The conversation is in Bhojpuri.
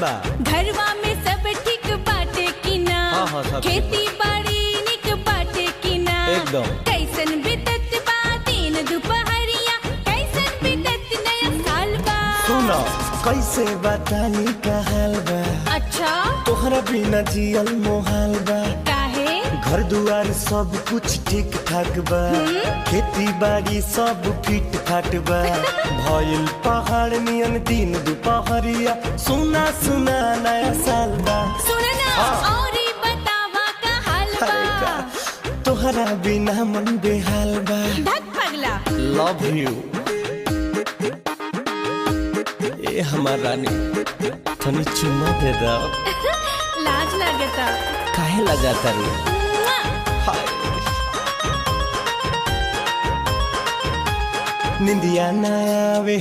बा? घरवा में सब ठीक बाटे कि ना? हाँ, सब खेती बाड़ी निक बाटे कि ना? एकदम। कैसन बीतत बा दिन दुपहरिया, कैसन बीतत नया साल बा? सुनो कैसे बताई का हाल बा? अच्छा तोहरा बिना जियल मोहाल बा। काहे? घर दुआर सब कुछ ठीक ठाक बा। खेती बाड़ी सब फिट फाट बा। भइल पहाड़ नियन दिन दुपहरिया, सुना सुना नया साल बा। सुनना औरी बतावा का हाल अरे बा? का तोहरा बिना मन बेहाल बा। धक पगला। लव यू ए हमार रानी, तनी चुम्मा दे दो। लाज लगता। काहे लगाता रे? हाय निंदिया ना आवे